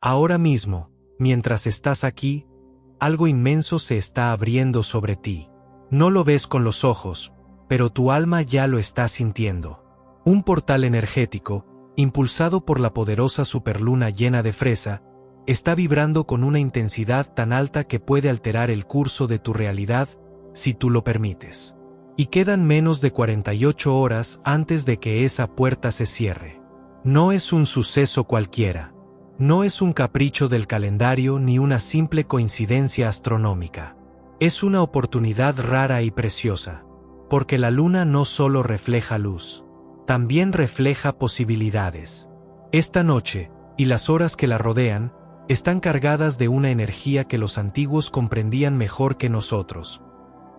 Ahora mismo, mientras estás aquí, algo inmenso se está abriendo sobre ti. No lo ves con los ojos, pero tu alma ya lo está sintiendo. Un portal energético, impulsado por la poderosa superluna llena de fresa, está vibrando con una intensidad tan alta que puede alterar el curso de tu realidad si tú lo permites. Y quedan menos de 48 horas antes de que esa puerta se cierre. No es un suceso cualquiera. No es un capricho del calendario ni una simple coincidencia astronómica. Es una oportunidad rara y preciosa, porque la luna no solo refleja luz, también refleja posibilidades. Esta noche, y las horas que la rodean, están cargadas de una energía que los antiguos comprendían mejor que nosotros.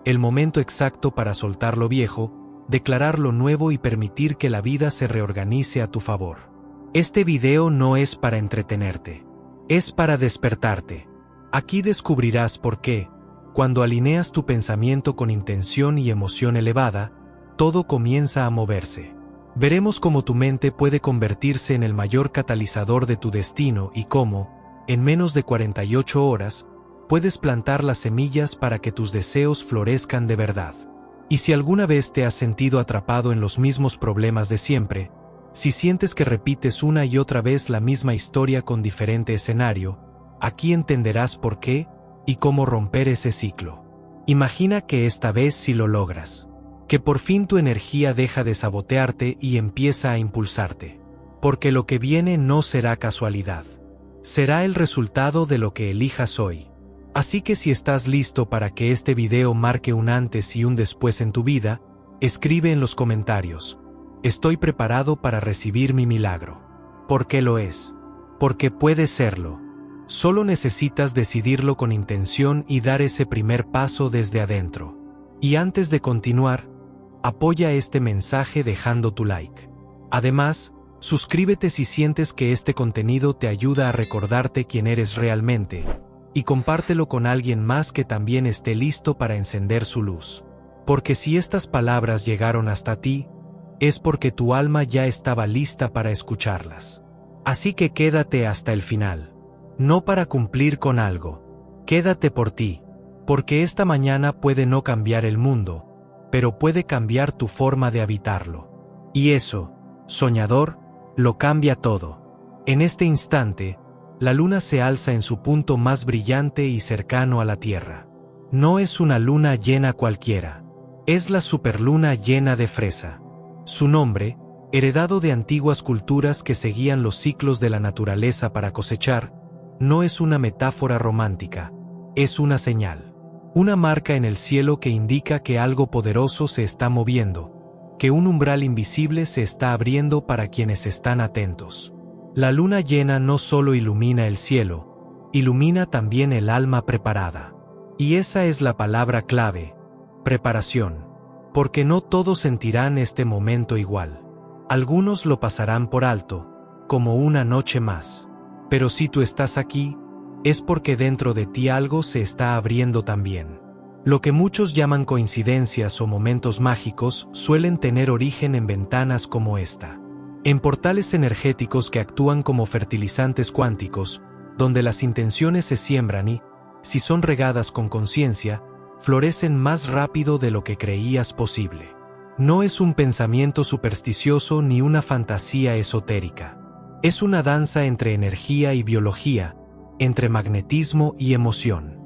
El momento exacto para soltar lo viejo, declarar lo nuevo y permitir que la vida se reorganice a tu favor. Este video no es para entretenerte, es para despertarte. Aquí descubrirás por qué, cuando alineas tu pensamiento con intención y emoción elevada, todo comienza a moverse. Veremos cómo tu mente puede convertirse en el mayor catalizador de tu destino y cómo, en menos de 48 horas, puedes plantar las semillas para que tus deseos florezcan de verdad. Y si alguna vez te has sentido atrapado en los mismos problemas de siempre, si sientes que repites una y otra vez la misma historia con diferente escenario, aquí entenderás por qué y cómo romper ese ciclo. Imagina que esta vez sí lo logras, que por fin tu energía deja de sabotearte y empieza a impulsarte, porque lo que viene no será casualidad, será el resultado de lo que elijas hoy. Así que si estás listo para que este video marque un antes y un después en tu vida, escribe en los comentarios: estoy preparado para recibir mi milagro. ¿Por qué lo es? Porque puede serlo. Solo necesitas decidirlo con intención y dar ese primer paso desde adentro. Y antes de continuar, apoya este mensaje dejando tu like. Además, suscríbete si sientes que este contenido te ayuda a recordarte quién eres realmente, y compártelo con alguien más que también esté listo para encender su luz. Porque si estas palabras llegaron hasta ti, es porque tu alma ya estaba lista para escucharlas. Así que quédate hasta el final. No para cumplir con algo. Quédate por ti, porque esta mañana puede no cambiar el mundo, pero puede cambiar tu forma de habitarlo. Y eso, soñador, lo cambia todo. En este instante, la luna se alza en su punto más brillante y cercano a la Tierra. No es una luna llena cualquiera, es la superluna llena de fresa. Su nombre, heredado de antiguas culturas que seguían los ciclos de la naturaleza para cosechar, no es una metáfora romántica, es una señal. Una marca en el cielo que indica que algo poderoso se está moviendo, que un umbral invisible se está abriendo para quienes están atentos. La luna llena no solo ilumina el cielo, ilumina también el alma preparada. Y esa es la palabra clave: preparación. Porque no todos sentirán este momento igual. Algunos lo pasarán por alto, como una noche más. Pero si tú estás aquí, es porque dentro de ti algo se está abriendo también. Lo que muchos llaman coincidencias o momentos mágicos suelen tener origen en ventanas como esta. En portales energéticos que actúan como fertilizantes cuánticos, donde las intenciones se siembran y, si son regadas con conciencia, florecen más rápido de lo que creías posible. No es un pensamiento supersticioso ni una fantasía esotérica. Es una danza entre energía y biología, entre magnetismo y emoción.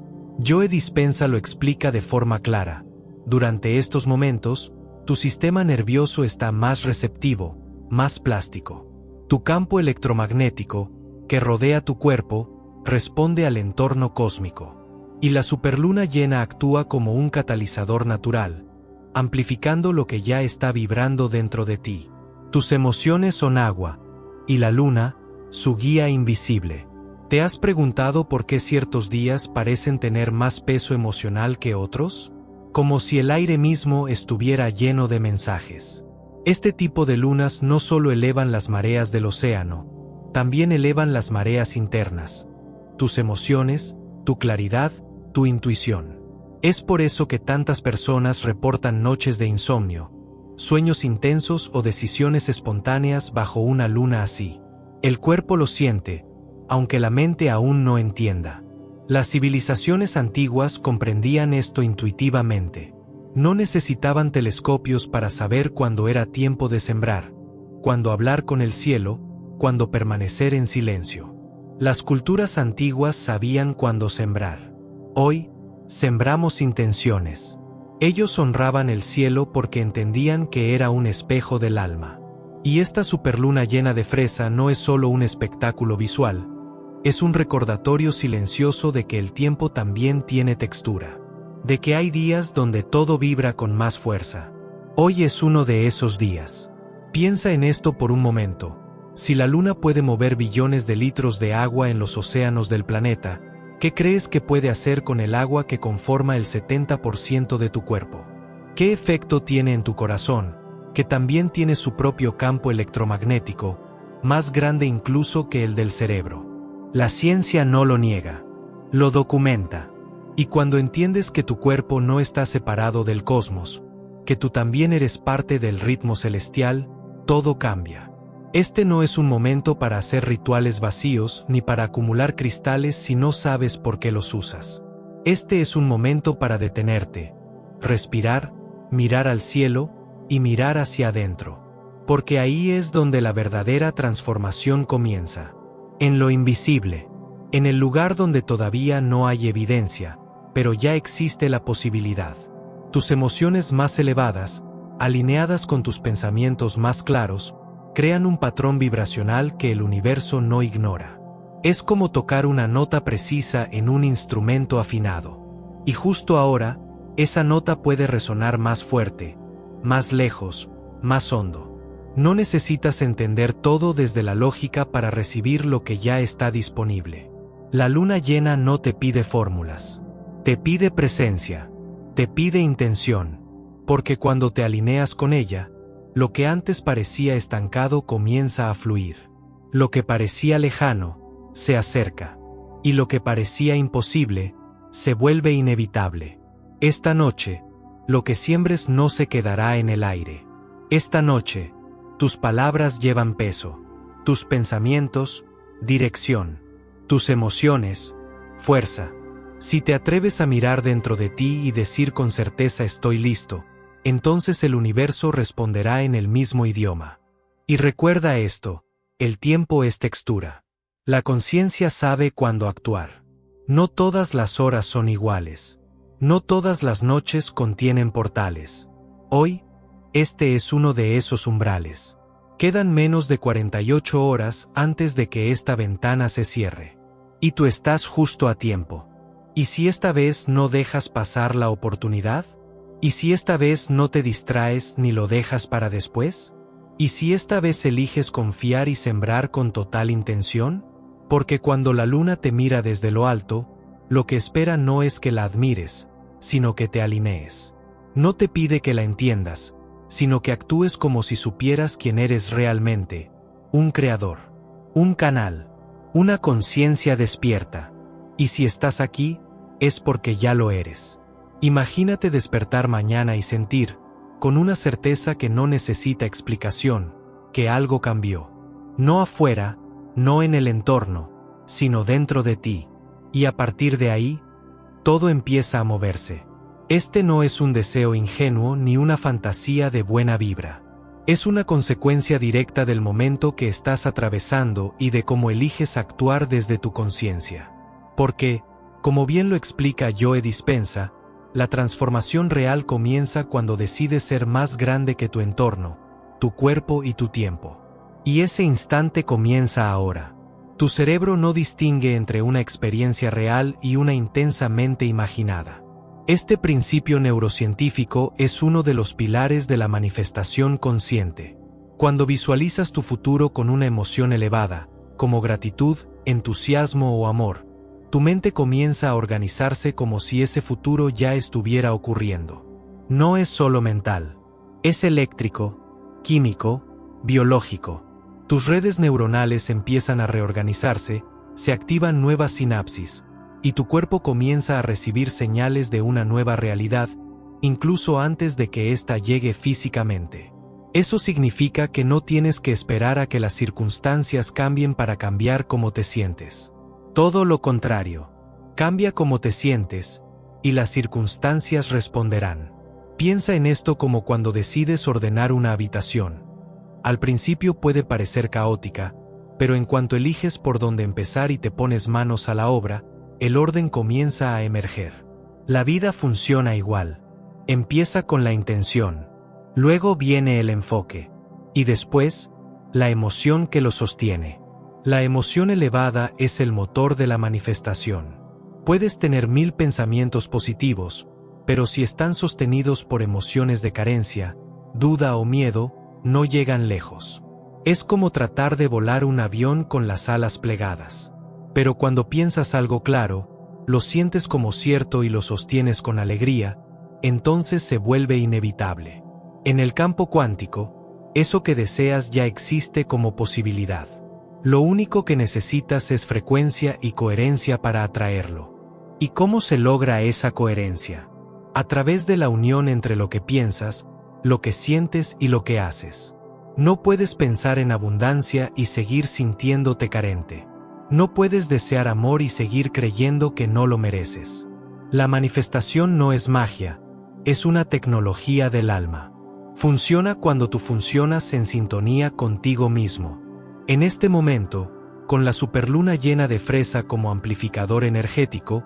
Joe Dispenza lo explica de forma clara. Durante estos momentos, tu sistema nervioso está más receptivo, más plástico. Tu campo electromagnético, que rodea tu cuerpo, responde al entorno cósmico. Y la superluna llena actúa como un catalizador natural, amplificando lo que ya está vibrando dentro de ti. Tus emociones son agua, y la luna, su guía invisible. ¿Te has preguntado por qué ciertos días parecen tener más peso emocional que otros? Como si el aire mismo estuviera lleno de mensajes. Este tipo de lunas no solo elevan las mareas del océano, también elevan las mareas internas, tus emociones, tu claridad, tu intuición. Es por eso que tantas personas reportan noches de insomnio, sueños intensos o decisiones espontáneas bajo una luna así. El cuerpo lo siente, aunque la mente aún no entienda. Las civilizaciones antiguas comprendían esto intuitivamente. No necesitaban telescopios para saber cuándo era tiempo de sembrar, cuándo hablar con el cielo, cuándo permanecer en silencio. Las culturas antiguas sabían cuándo sembrar. Hoy, sembramos intenciones. Ellos honraban el cielo porque entendían que era un espejo del alma. Y esta superluna llena de fresa no es solo un espectáculo visual, es un recordatorio silencioso de que el tiempo también tiene textura, de que hay días donde todo vibra con más fuerza. Hoy es uno de esos días. Piensa en esto por un momento. Si la luna puede mover billones de litros de agua en los océanos del planeta, ¿qué crees que puede hacer con el agua que conforma el 70% de tu cuerpo? ¿Qué efecto tiene en tu corazón, que también tiene su propio campo electromagnético, más grande incluso que el del cerebro? La ciencia no lo niega, lo documenta. Y cuando entiendes que tu cuerpo no está separado del cosmos, que tú también eres parte del ritmo celestial, todo cambia. Este no es un momento para hacer rituales vacíos ni para acumular cristales si no sabes por qué los usas. Este es un momento para detenerte, respirar, mirar al cielo y mirar hacia adentro. Porque ahí es donde la verdadera transformación comienza. En lo invisible, en el lugar donde todavía no hay evidencia, pero ya existe la posibilidad. Tus emociones más elevadas, alineadas con tus pensamientos más claros, crean un patrón vibracional que el universo no ignora. Es como tocar una nota precisa en un instrumento afinado. Y justo ahora, esa nota puede resonar más fuerte, más lejos, más hondo. No necesitas entender todo desde la lógica para recibir lo que ya está disponible. La luna llena no te pide fórmulas. Te pide presencia. Te pide intención. Porque cuando te alineas con ella, lo que antes parecía estancado comienza a fluir. Lo que parecía lejano, se acerca. Y lo que parecía imposible, se vuelve inevitable. Esta noche, lo que siembres no se quedará en el aire. Esta noche, tus palabras llevan peso, tus pensamientos, dirección, tus emociones, fuerza. Si te atreves a mirar dentro de ti y decir con certeza estoy listo, entonces el universo responderá en el mismo idioma. Y recuerda esto, el tiempo es textura. La conciencia sabe cuándo actuar. No todas las horas son iguales. No todas las noches contienen portales. Hoy, este es uno de esos umbrales. Quedan menos de 48 horas antes de que esta ventana se cierre. Y tú estás justo a tiempo. ¿Y si esta vez no dejas pasar la oportunidad? ¿Y si esta vez no te distraes ni lo dejas para después? ¿Y si esta vez eliges confiar y sembrar con total intención? Porque cuando la luna te mira desde lo alto, lo que espera no es que la admires, sino que te alinees. No te pide que la entiendas, sino que actúes como si supieras quién eres realmente, un creador, un canal, una conciencia despierta. Y si estás aquí, es porque ya lo eres. Imagínate despertar mañana y sentir, con una certeza que no necesita explicación, que algo cambió. No afuera, no en el entorno, sino dentro de ti. Y a partir de ahí, todo empieza a moverse. Este no es un deseo ingenuo ni una fantasía de buena vibra. Es una consecuencia directa del momento que estás atravesando y de cómo eliges actuar desde tu conciencia. Porque, como bien lo explica Joe Dispenza, la transformación real comienza cuando decides ser más grande que tu entorno, tu cuerpo y tu tiempo. Y ese instante comienza ahora. Tu cerebro no distingue entre una experiencia real y una intensamente imaginada. Este principio neurocientífico es uno de los pilares de la manifestación consciente. Cuando visualizas tu futuro con una emoción elevada, como gratitud, entusiasmo o amor, tu mente comienza a organizarse como si ese futuro ya estuviera ocurriendo. No es solo mental, es eléctrico, químico, biológico. Tus redes neuronales empiezan a reorganizarse, se activan nuevas sinapsis, y tu cuerpo comienza a recibir señales de una nueva realidad, incluso antes de que ésta llegue físicamente. Eso significa que no tienes que esperar a que las circunstancias cambien para cambiar cómo te sientes. Todo lo contrario, cambia cómo te sientes, y las circunstancias responderán. Piensa en esto como cuando decides ordenar una habitación. Al principio puede parecer caótica, pero en cuanto eliges por dónde empezar y te pones manos a la obra, el orden comienza a emerger. La vida funciona igual. Empieza con la intención. Luego viene el enfoque. Y después, la emoción que lo sostiene. La emoción elevada es el motor de la manifestación. Puedes tener 1000 pensamientos positivos, pero si están sostenidos por emociones de carencia, duda o miedo, no llegan lejos. Es como tratar de volar un avión con las alas plegadas. Pero cuando piensas algo claro, lo sientes como cierto y lo sostienes con alegría, entonces se vuelve inevitable. En el campo cuántico, eso que deseas ya existe como posibilidad. Lo único que necesitas es frecuencia y coherencia para atraerlo. ¿Y cómo se logra esa coherencia? A través de la unión entre lo que piensas, lo que sientes y lo que haces. No puedes pensar en abundancia y seguir sintiéndote carente. No puedes desear amor y seguir creyendo que no lo mereces. La manifestación no es magia, es una tecnología del alma. Funciona cuando tú funcionas en sintonía contigo mismo. En este momento, con la superluna llena de fresa como amplificador energético,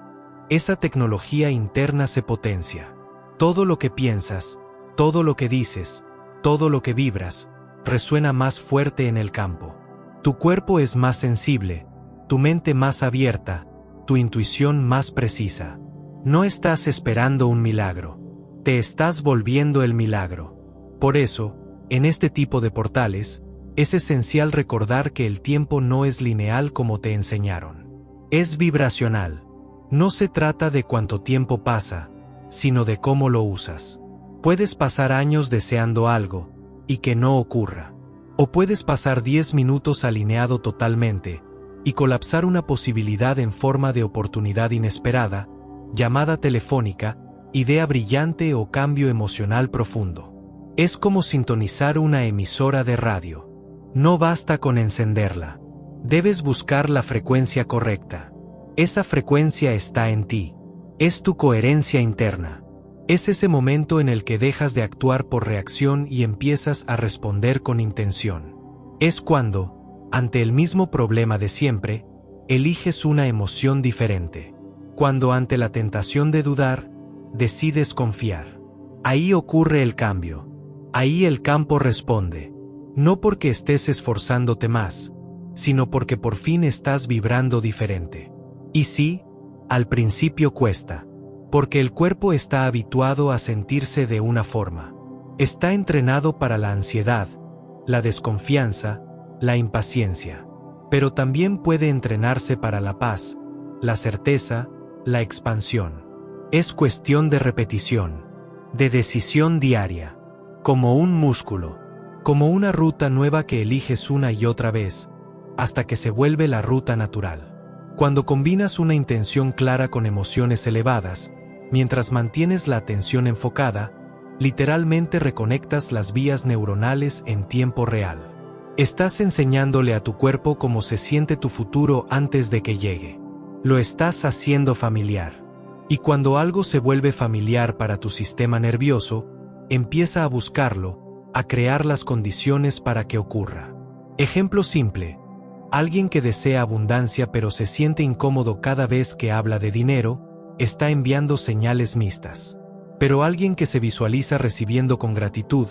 esa tecnología interna se potencia. Todo lo que piensas, todo lo que dices, todo lo que vibras, resuena más fuerte en el campo. Tu cuerpo es más sensible, tu mente más abierta, tu intuición más precisa. No estás esperando un milagro, te estás volviendo el milagro. Por eso, en este tipo de portales, es esencial recordar que el tiempo no es lineal como te enseñaron. Es vibracional. No se trata de cuánto tiempo pasa, sino de cómo lo usas. Puedes pasar años deseando algo, y que no ocurra. O puedes pasar 10 minutos alineado totalmente, y colapsar una posibilidad en forma de oportunidad inesperada, llamada telefónica, idea brillante o cambio emocional profundo. Es como sintonizar una emisora de radio. No basta con encenderla. Debes buscar la frecuencia correcta. Esa frecuencia está en ti. Es tu coherencia interna. Es ese momento en el que dejas de actuar por reacción y empiezas a responder con intención. Es cuando, ante el mismo problema de siempre, eliges una emoción diferente. Cuando ante la tentación de dudar, decides confiar. Ahí ocurre el cambio. Ahí el campo responde. No porque estés esforzándote más, sino porque por fin estás vibrando diferente. Y sí, al principio cuesta, porque el cuerpo está habituado a sentirse de una forma. Está entrenado para la ansiedad, la desconfianza, la impaciencia. Pero también puede entrenarse para la paz, la certeza, la expansión. Es cuestión de repetición, de decisión diaria, como un músculo, como una ruta nueva que eliges una y otra vez, hasta que se vuelve la ruta natural. Cuando combinas una intención clara con emociones elevadas, mientras mantienes la atención enfocada, literalmente reconectas las vías neuronales en tiempo real. Estás enseñándole a tu cuerpo cómo se siente tu futuro antes de que llegue. Lo estás haciendo familiar. Y cuando algo se vuelve familiar para tu sistema nervioso, empieza a buscarlo, a crear las condiciones para que ocurra. Ejemplo simple. Alguien que desea abundancia pero se siente incómodo cada vez que habla de dinero, está enviando señales mixtas. Pero alguien que se visualiza recibiendo con gratitud,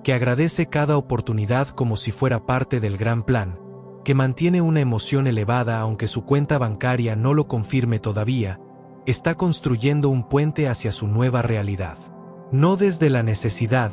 que agradece cada oportunidad como si fuera parte del gran plan, que mantiene una emoción elevada aunque su cuenta bancaria no lo confirme todavía, está construyendo un puente hacia su nueva realidad. No desde la necesidad,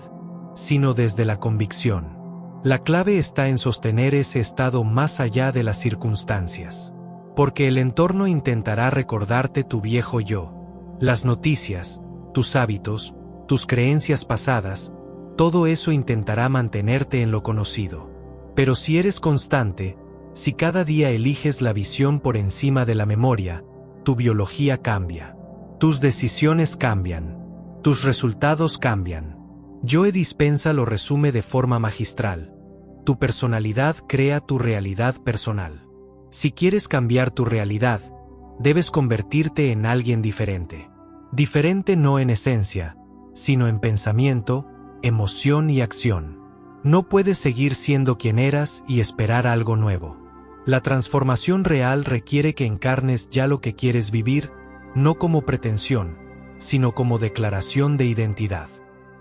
sino desde la convicción. La clave está en sostener ese estado más allá de las circunstancias. Porque el entorno intentará recordarte tu viejo yo. Las noticias, tus hábitos, tus creencias pasadas, todo eso intentará mantenerte en lo conocido. Pero si eres constante, si cada día eliges la visión por encima de la memoria, tu biología cambia. Tus decisiones cambian. Tus resultados cambian. Joe Dispenza lo resume de forma magistral. Tu personalidad crea tu realidad personal. Si quieres cambiar tu realidad, debes convertirte en alguien diferente. Diferente no en esencia, sino en pensamiento, emoción y acción. No puedes seguir siendo quien eras y esperar algo nuevo. La transformación real requiere que encarnes ya lo que quieres vivir, no como pretensión, sino como declaración de identidad.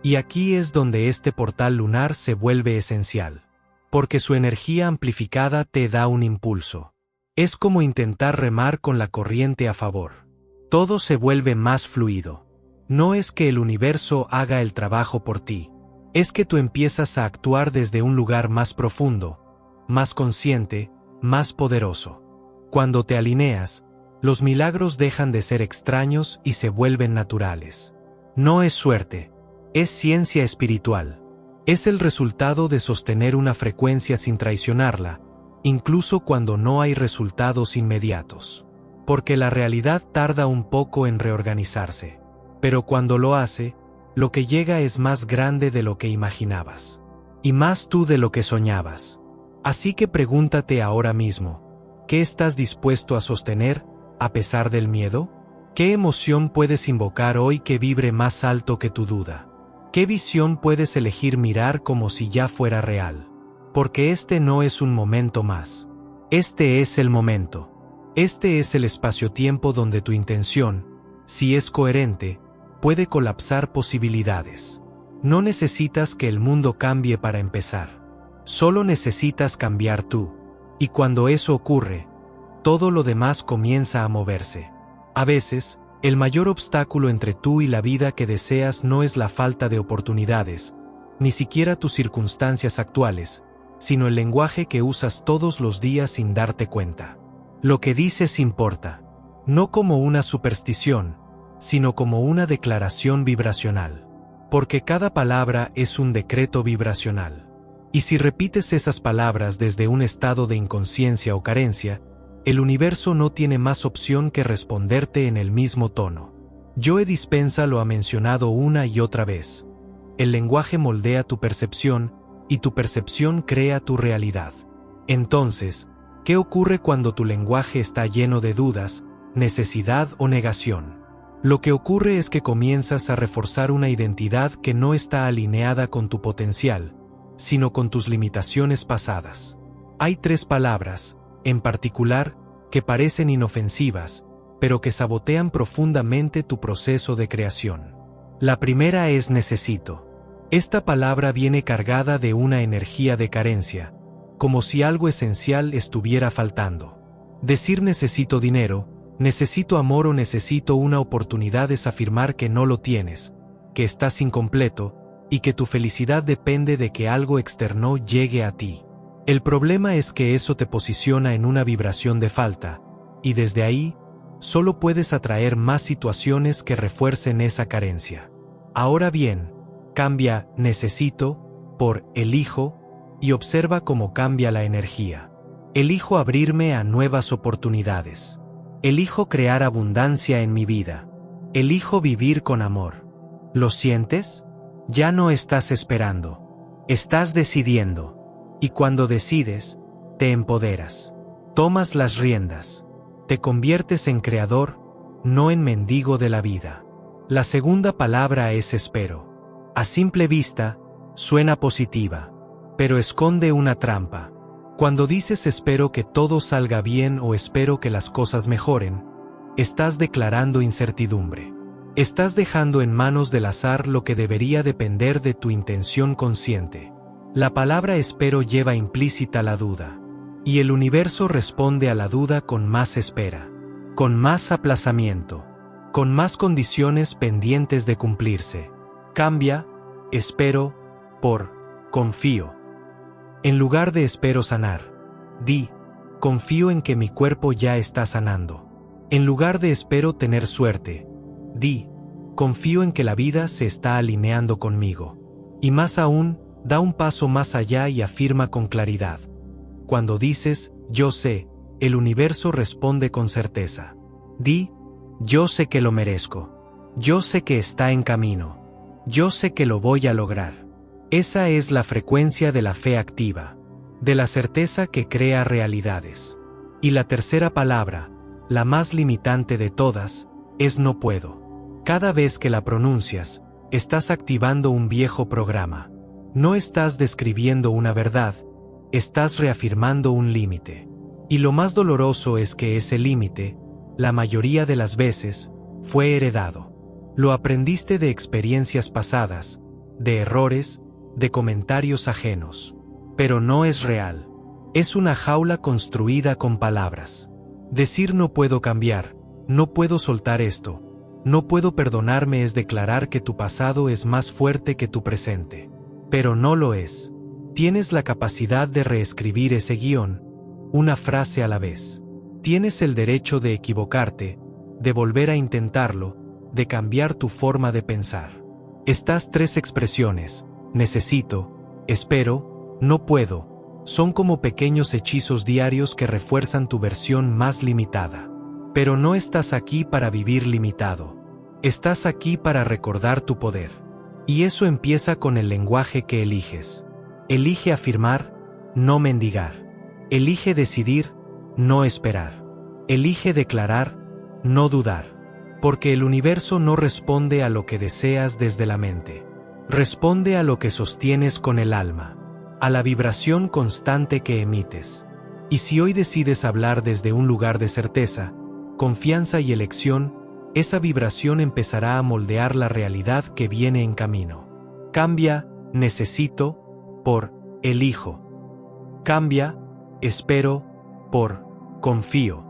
Y aquí es donde este portal lunar se vuelve esencial, porque su energía amplificada te da un impulso. Es como intentar remar con la corriente a favor. Todo se vuelve más fluido. No es que el universo haga el trabajo por ti, es que tú empiezas a actuar desde un lugar más profundo, más consciente, más poderoso. Cuando te alineas, los milagros dejan de ser extraños y se vuelven naturales. No es suerte, es ciencia espiritual. Es el resultado de sostener una frecuencia sin traicionarla, incluso cuando no hay resultados inmediatos. Porque la realidad tarda un poco en reorganizarse, pero cuando lo hace, lo que llega es más grande de lo que imaginabas, y más tú de lo que soñabas. Así que pregúntate ahora mismo, ¿qué estás dispuesto a sostener, a pesar del miedo? ¿Qué emoción puedes invocar hoy que vibre más alto que tu duda? ¿Qué visión puedes elegir mirar como si ya fuera real? Porque este no es un momento más. Este es el momento. Este es el espacio-tiempo donde tu intención, si es coherente, puede colapsar posibilidades. No necesitas que el mundo cambie para empezar. Solo necesitas cambiar tú. Y cuando eso ocurre, todo lo demás comienza a moverse. A veces, el mayor obstáculo entre tú y la vida que deseas no es la falta de oportunidades, ni siquiera tus circunstancias actuales, sino el lenguaje que usas todos los días sin darte cuenta. Lo que dices importa, no como una superstición, sino como una declaración vibracional. Porque cada palabra es un decreto vibracional. Y si repites esas palabras desde un estado de inconsciencia o carencia, el universo no tiene más opción que responderte en el mismo tono. Joe Dispenza lo ha mencionado una y otra vez. El lenguaje moldea tu percepción, y tu percepción crea tu realidad. Entonces, ¿qué ocurre cuando tu lenguaje está lleno de dudas, necesidad o negación? Lo que ocurre es que comienzas a reforzar una identidad que no está alineada con tu potencial, sino con tus limitaciones pasadas. Hay 3 palabras, en particular, que parecen inofensivas, pero que sabotean profundamente tu proceso de creación. La primera es necesito. Esta palabra viene cargada de una energía de carencia, como si algo esencial estuviera faltando. Decir necesito dinero, necesito amor o necesito una oportunidad es afirmar que no lo tienes, que estás incompleto, y que tu felicidad depende de que algo externo llegue a ti. El problema es que eso te posiciona en una vibración de falta, y desde ahí, solo puedes atraer más situaciones que refuercen esa carencia. Ahora bien, cambia necesito por elijo y observa cómo cambia la energía. Elijo abrirme a nuevas oportunidades. Elijo crear abundancia en mi vida. Elijo vivir con amor. ¿Lo sientes? Ya no estás esperando. Estás decidiendo. Y cuando decides, te empoderas. Tomas las riendas. Te conviertes en creador, no en mendigo de la vida. La segunda palabra es espero. A simple vista, suena positiva, pero esconde una trampa. Cuando dices espero que todo salga bien o espero que las cosas mejoren, estás declarando incertidumbre. Estás dejando en manos del azar lo que debería depender de tu intención consciente. La palabra espero lleva implícita la duda, y el universo responde a la duda con más espera, con más aplazamiento, con más condiciones pendientes de cumplirse. Cambia, espero, por confío. En lugar de espero sanar, di, confío en que mi cuerpo ya está sanando. En lugar de espero tener suerte, di, confío en que la vida se está alineando conmigo. Y más aún, da un paso más allá y afirma con claridad. Cuando dices, yo sé, el universo responde con certeza. Di, yo sé que lo merezco. Yo sé que está en camino. Yo sé que lo voy a lograr. Esa es la frecuencia de la fe activa, de la certeza que crea realidades. Y la tercera palabra, la más limitante de todas, es no puedo. Cada vez que la pronuncias, estás activando un viejo programa. No estás describiendo una verdad, estás reafirmando un límite. Y lo más doloroso es que ese límite, la mayoría de las veces, fue heredado. Lo aprendiste de experiencias pasadas, de errores, de comentarios ajenos. Pero no es real. Es una jaula construida con palabras. Decir no puedo cambiar, no puedo soltar esto, no puedo perdonarme es declarar que tu pasado es más fuerte que tu presente. Pero no lo es. Tienes la capacidad de reescribir ese guión, una frase a la vez. Tienes el derecho de equivocarte, de volver a intentarlo, de cambiar tu forma de pensar. Estas tres expresiones, necesito, espero, no puedo, son como pequeños hechizos diarios que refuerzan tu versión más limitada. Pero no estás aquí para vivir limitado. Estás aquí para recordar tu poder. Y eso empieza con el lenguaje que eliges. Elige afirmar, no mendigar. Elige decidir, no esperar. Elige declarar, no dudar. Porque el universo no responde a lo que deseas desde la mente. Responde a lo que sostienes con el alma, a la vibración constante que emites. Y si hoy decides hablar desde un lugar de certeza, confianza y elección, esa vibración empezará a moldear la realidad que viene en camino. Cambia, necesito, por elijo. Cambia, espero, por confío.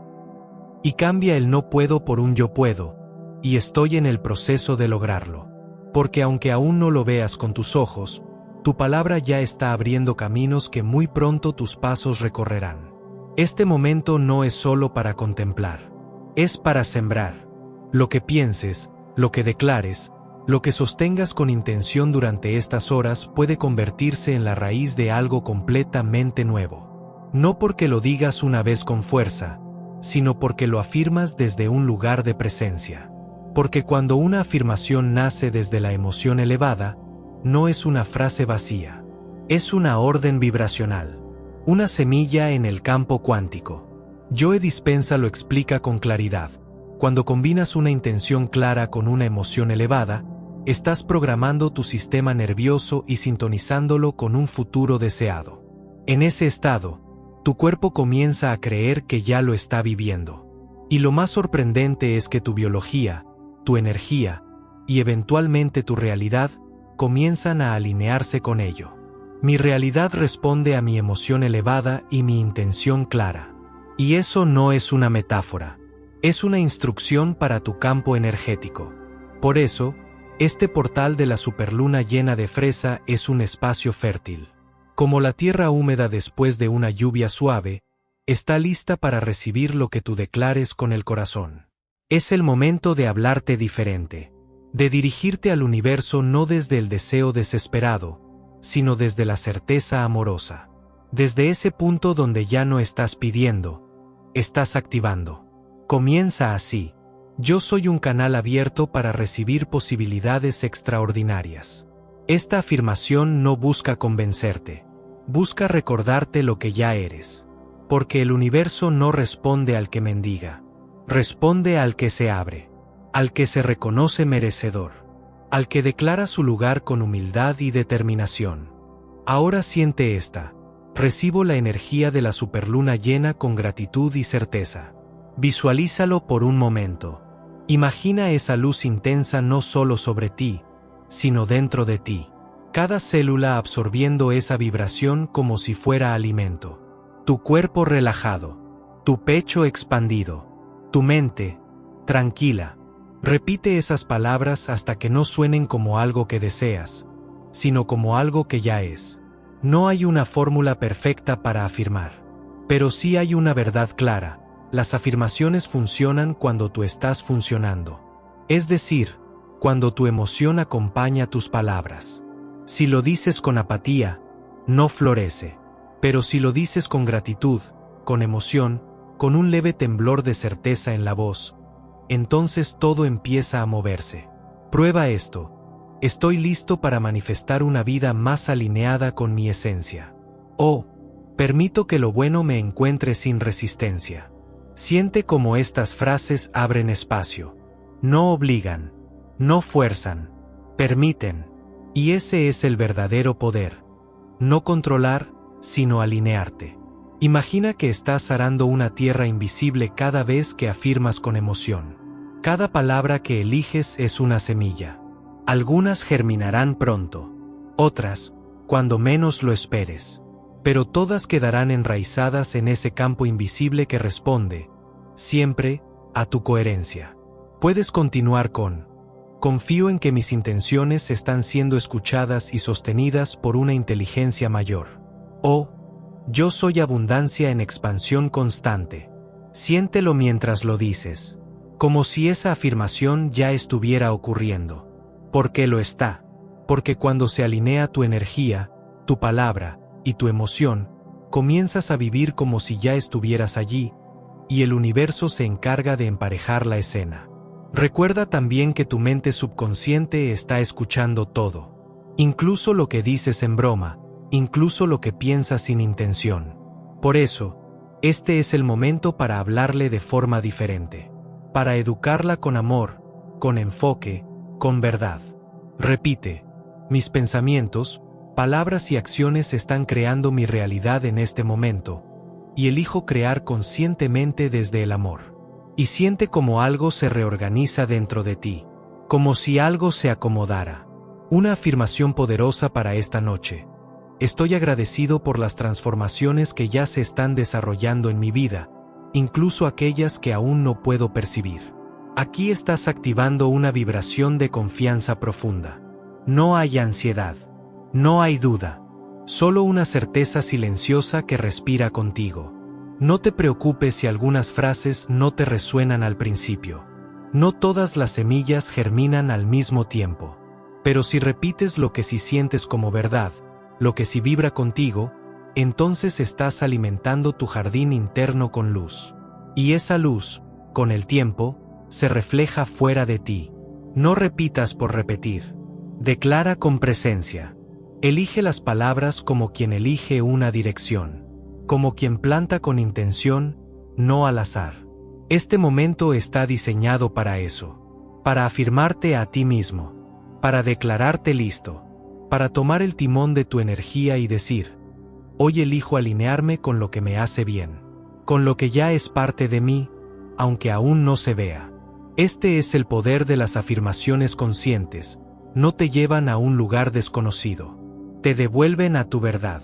Y cambia el no puedo por un yo puedo, y estoy en el proceso de lograrlo. Porque aunque aún no lo veas con tus ojos, tu palabra ya está abriendo caminos que muy pronto tus pasos recorrerán. Este momento no es solo para contemplar, es para sembrar. Lo que pienses, lo que declares, lo que sostengas con intención durante estas horas puede convertirse en la raíz de algo completamente nuevo. No porque lo digas una vez con fuerza, sino porque lo afirmas desde un lugar de presencia. Porque cuando una afirmación nace desde la emoción elevada, no es una frase vacía, es una orden vibracional, una semilla en el campo cuántico. Joe Dispenza lo explica con claridad. Cuando combinas una intención clara con una emoción elevada, estás programando tu sistema nervioso y sintonizándolo con un futuro deseado. En ese estado, tu cuerpo comienza a creer que ya lo está viviendo. Y lo más sorprendente es que tu biología, tu energía y eventualmente tu realidad comienzan a alinearse con ello. Mi realidad responde a mi emoción elevada y mi intención clara. Y eso no es una metáfora. Es una instrucción para tu campo energético. Por eso, este portal de la superluna llena de fresa es un espacio fértil. Como la tierra húmeda después de una lluvia suave, está lista para recibir lo que tú declares con el corazón. Es el momento de hablarte diferente, de dirigirte al universo no desde el deseo desesperado, sino desde la certeza amorosa. Desde ese punto donde ya no estás pidiendo, estás activando. Comienza así. Yo soy un canal abierto para recibir posibilidades extraordinarias. Esta afirmación no busca convencerte, busca recordarte lo que ya eres. Porque el universo no responde al que mendiga, responde al que se abre, al que se reconoce merecedor, al que declara su lugar con humildad y determinación. Ahora siente esta. Recibo la energía de la superluna llena con gratitud y certeza. Visualízalo por un momento. Imagina esa luz intensa no solo sobre ti, sino dentro de ti. Cada célula absorbiendo esa vibración como si fuera alimento. Tu cuerpo relajado, tu pecho expandido, tu mente tranquila. Repite esas palabras hasta que no suenen como algo que deseas, sino como algo que ya es. No hay una fórmula perfecta para afirmar, pero sí hay una verdad clara. Las afirmaciones funcionan cuando tú estás funcionando. Es decir, cuando tu emoción acompaña tus palabras. Si lo dices con apatía, no florece. Pero si lo dices con gratitud, con emoción, con un leve temblor de certeza en la voz, entonces todo empieza a moverse. Prueba esto. Estoy listo para manifestar una vida más alineada con mi esencia. Oh, permito que lo bueno me encuentre sin resistencia. Siente cómo estas frases abren espacio. No obligan, no fuerzan, permiten. Y ese es el verdadero poder. No controlar, sino alinearte. Imagina que estás arando una tierra invisible cada vez que afirmas con emoción. Cada palabra que eliges es una semilla. Algunas germinarán pronto, otras, cuando menos lo esperes. Pero todas quedarán enraizadas en ese campo invisible que responde, siempre, a tu coherencia. Puedes continuar con: confío en que mis intenciones están siendo escuchadas y sostenidas por una inteligencia mayor. O, yo soy abundancia en expansión constante. Siéntelo mientras lo dices, como si esa afirmación ya estuviera ocurriendo. Porque lo está. Porque cuando se alinea tu energía, tu palabra y tu emoción, comienzas a vivir como si ya estuvieras allí, y el universo se encarga de emparejar la escena. Recuerda también que tu mente subconsciente está escuchando todo. Incluso lo que dices en broma, incluso lo que piensas sin intención. Por eso, este es el momento para hablarle de forma diferente. Para educarla con amor, con enfoque, con verdad. Repite: mis pensamientos, palabras y acciones están creando mi realidad en este momento, y elijo crear conscientemente desde el amor. Y siente como algo se reorganiza dentro de ti, como si algo se acomodara. Una afirmación poderosa para esta noche. Estoy agradecido por las transformaciones que ya se están desarrollando en mi vida, incluso aquellas que aún no puedo percibir. Aquí estás activando una vibración de confianza profunda. No hay ansiedad, no hay duda, solo una certeza silenciosa que respira contigo. No te preocupes si algunas frases no te resuenan al principio. No todas las semillas germinan al mismo tiempo. Pero si repites lo que sí sientes como verdad, lo que sí vibra contigo, entonces estás alimentando tu jardín interno con luz. Y esa luz, con el tiempo, se refleja fuera de ti. No repitas por repetir. Declara con presencia. Elige las palabras como quien elige una dirección. Como quien planta con intención, no al azar. Este momento está diseñado para eso. Para afirmarte a ti mismo. Para declararte listo. Para tomar el timón de tu energía y decir: hoy elijo alinearme con lo que me hace bien. Con lo que ya es parte de mí, aunque aún no se vea. Este es el poder de las afirmaciones conscientes. No te llevan a un lugar desconocido. Te devuelven a tu verdad.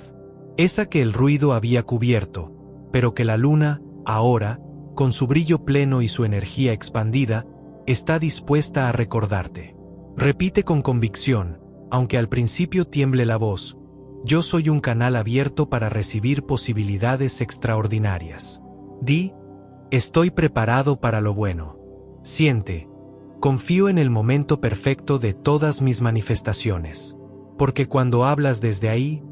Esa que el ruido había cubierto, pero que la luna, ahora, con su brillo pleno y su energía expandida, está dispuesta a recordarte. Repite con convicción, aunque al principio tiemble la voz: yo soy un canal abierto para recibir posibilidades extraordinarias. Di: estoy preparado para lo bueno. Siente: confío en el momento perfecto de todas mis manifestaciones. Porque cuando hablas desde ahí,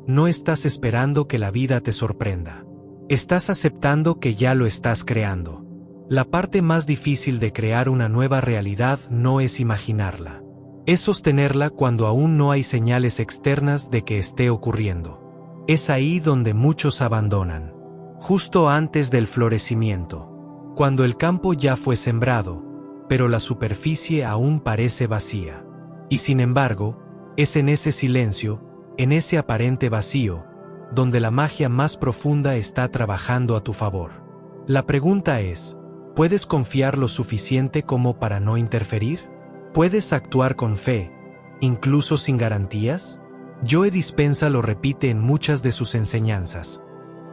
no estás esperando que la vida te sorprenda. Estás aceptando que ya lo estás creando. La parte más difícil de crear una nueva realidad no es imaginarla. Es sostenerla cuando aún no hay señales externas de que esté ocurriendo. Es ahí donde muchos abandonan. Justo antes del florecimiento. Cuando el campo ya fue sembrado, pero la superficie aún parece vacía. Y sin embargo, es en ese silencio, en ese aparente vacío, donde la magia más profunda está trabajando a tu favor. La pregunta es: ¿puedes confiar lo suficiente como para no interferir? ¿Puedes actuar con fe, incluso sin garantías? Joe Dispenza lo repite en muchas de sus enseñanzas.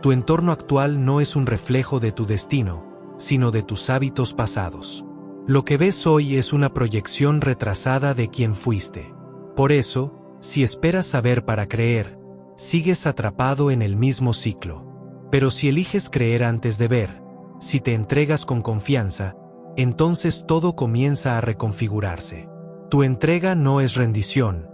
Tu entorno actual no es un reflejo de tu destino, sino de tus hábitos pasados. Lo que ves hoy es una proyección retrasada de quien fuiste. Por eso, si esperas saber para creer, sigues atrapado en el mismo ciclo. Pero si eliges creer antes de ver, si te entregas con confianza, entonces todo comienza a reconfigurarse. Tu entrega no es rendición,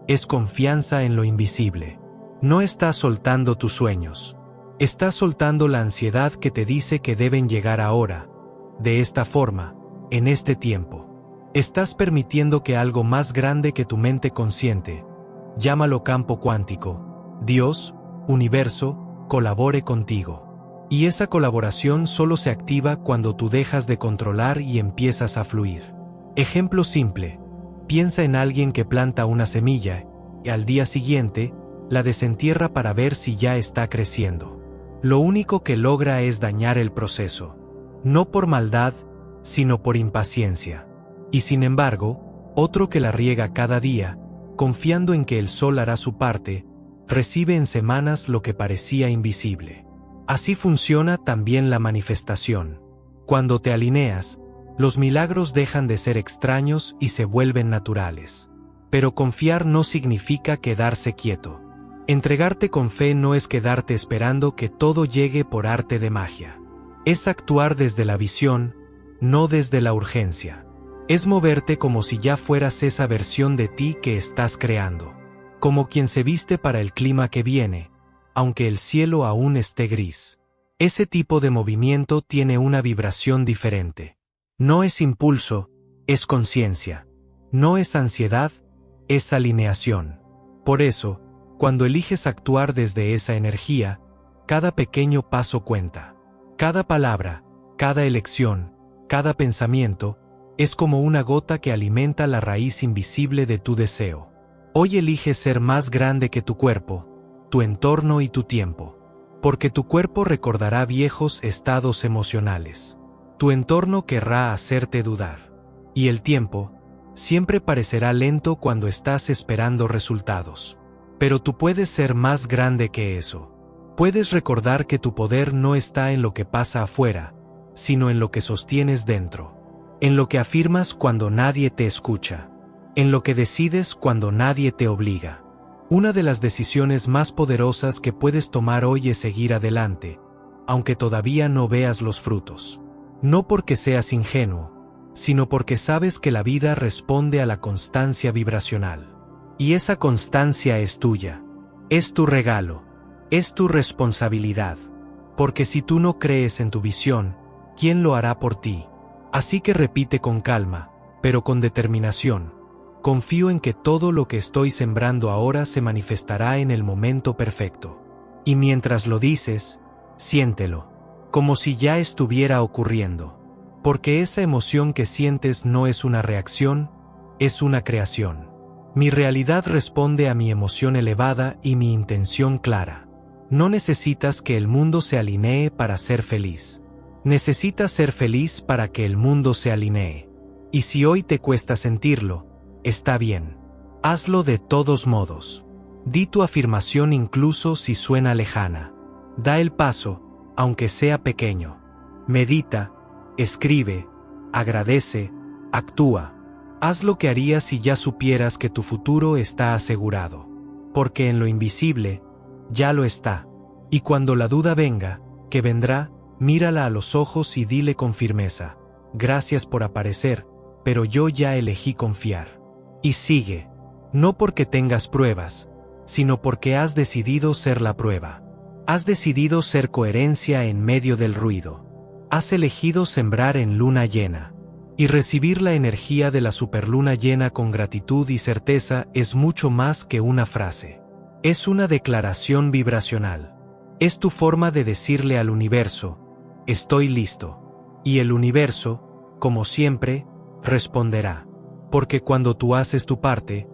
es confianza en lo invisible. No estás soltando tus sueños. Estás soltando la ansiedad que te dice que deben llegar ahora, de esta forma, en este tiempo. Estás permitiendo que algo más grande que tu mente consciente, llámalo campo cuántico, Dios, universo, colabore contigo. Y esa colaboración solo se activa cuando tú dejas de controlar y empiezas a fluir. Ejemplo simple: piensa en alguien que planta una semilla y al día siguiente la desentierra para ver si ya está creciendo. Lo único que logra es dañar el proceso, no por maldad, sino por impaciencia. Y sin embargo, otro que la riega cada día, confiando en que el sol hará su parte, recibe en semanas lo que parecía invisible. Así funciona también la manifestación. Cuando te alineas, los milagros dejan de ser extraños y se vuelven naturales. Pero confiar no significa quedarse quieto. Entregarte con fe no es quedarte esperando que todo llegue por arte de magia. Es actuar desde la visión, no desde la urgencia. Es moverte como si ya fueras esa versión de ti que estás creando. Como quien se viste para el clima que viene, aunque el cielo aún esté gris. Ese tipo de movimiento tiene una vibración diferente. No es impulso, es conciencia. No es ansiedad, es alineación. Por eso, cuando eliges actuar desde esa energía, cada pequeño paso cuenta. Cada palabra, cada elección, cada pensamiento, es como una gota que alimenta la raíz invisible de tu deseo. Hoy eliges ser más grande que tu cuerpo, tu entorno y tu tiempo. Porque tu cuerpo recordará viejos estados emocionales. Tu entorno querrá hacerte dudar. Y el tiempo siempre parecerá lento cuando estás esperando resultados. Pero tú puedes ser más grande que eso. Puedes recordar que tu poder no está en lo que pasa afuera, sino en lo que sostienes dentro. En lo que afirmas cuando nadie te escucha. En lo que decides cuando nadie te obliga. Una de las decisiones más poderosas que puedes tomar hoy es seguir adelante, aunque todavía no veas los frutos. No porque seas ingenuo, sino porque sabes que la vida responde a la constancia vibracional. Y esa constancia es tuya. Es tu regalo. Es tu responsabilidad. Porque si tú no crees en tu visión, ¿quién lo hará por ti? Así que repite con calma, pero con determinación. Confío en que todo lo que estoy sembrando ahora se manifestará en el momento perfecto. Y mientras lo dices, siéntelo, como si ya estuviera ocurriendo. Porque esa emoción que sientes no es una reacción, es una creación. Mi realidad responde a mi emoción elevada y mi intención clara. No necesitas que el mundo se alinee para ser feliz. Necesitas ser feliz para que el mundo se alinee. Y si hoy te cuesta sentirlo, está bien. Hazlo de todos modos. Di tu afirmación incluso si suena lejana. Da el paso, aunque sea pequeño. Medita, escribe, agradece, actúa. Haz lo que harías si ya supieras que tu futuro está asegurado. Porque en lo invisible, ya lo está. Y cuando la duda venga, que vendrá, mírala a los ojos y dile con firmeza: gracias por aparecer, pero yo ya elegí confiar. Y sigue, no porque tengas pruebas, sino porque has decidido ser la prueba. Has decidido ser coherencia en medio del ruido. Has elegido sembrar en luna llena. Y recibir la energía de la superluna llena con gratitud y certeza es mucho más que una frase. Es una declaración vibracional. Es tu forma de decirle al universo: estoy listo. Y el universo, como siempre, responderá. Porque cuando tú haces tu parte,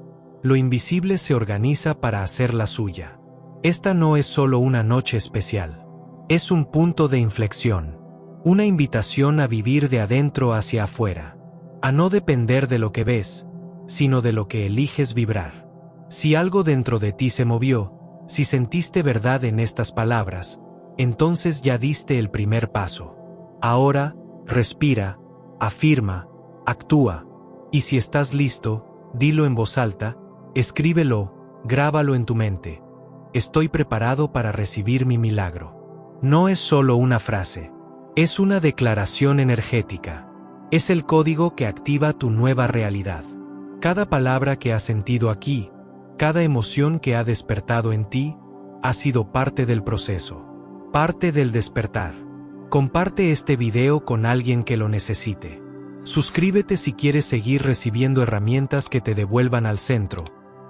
lo invisible se organiza para hacer la suya. Esta no es solo una noche especial. Es un punto de inflexión. Una invitación a vivir de adentro hacia afuera. A no depender de lo que ves, sino de lo que eliges vibrar. Si algo dentro de ti se movió, si sentiste verdad en estas palabras, entonces ya diste el primer paso. Ahora, respira, afirma, actúa. Y si estás listo, dilo en voz alta, escríbelo, grábalo en tu mente. Estoy preparado para recibir mi milagro. No es solo una frase. Es una declaración energética. Es el código que activa tu nueva realidad. Cada palabra que has sentido aquí, cada emoción que ha despertado en ti, ha sido parte del proceso. Parte del despertar. Comparte este video con alguien que lo necesite. Suscríbete si quieres seguir recibiendo herramientas que te devuelvan al centro,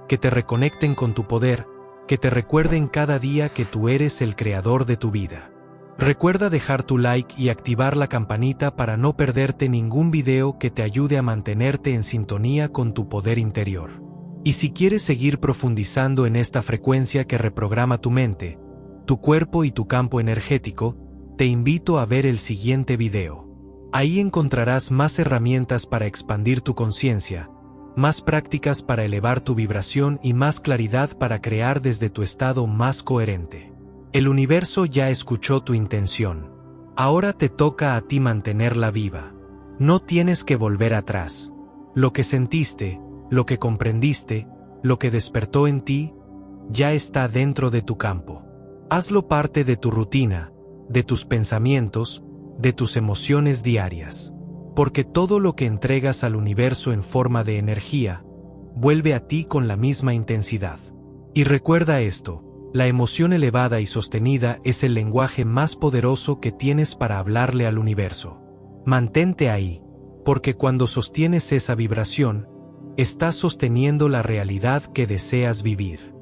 que te reconecten con tu poder, que te recuerden cada día que tú eres el creador de tu vida. Recuerda dejar tu like y activar la campanita para no perderte ningún video que te ayude a mantenerte en sintonía con tu poder interior. Y si quieres seguir profundizando en esta frecuencia que reprograma tu mente, tu cuerpo y tu campo energético, te invito a ver el siguiente video. Ahí encontrarás más herramientas para expandir tu conciencia, más prácticas para elevar tu vibración y más claridad para crear desde tu estado más coherente. El universo ya escuchó tu intención. Ahora te toca a ti mantenerla viva. No tienes que volver atrás. Lo que sentiste, lo que comprendiste, lo que despertó en ti, ya está dentro de tu campo. Hazlo parte de tu rutina, de tus pensamientos, de tus emociones diarias. Porque todo lo que entregas al universo en forma de energía, vuelve a ti con la misma intensidad. Y recuerda esto, la emoción elevada y sostenida es el lenguaje más poderoso que tienes para hablarle al universo. Mantente ahí, porque cuando sostienes esa vibración, estás sosteniendo la realidad que deseas vivir.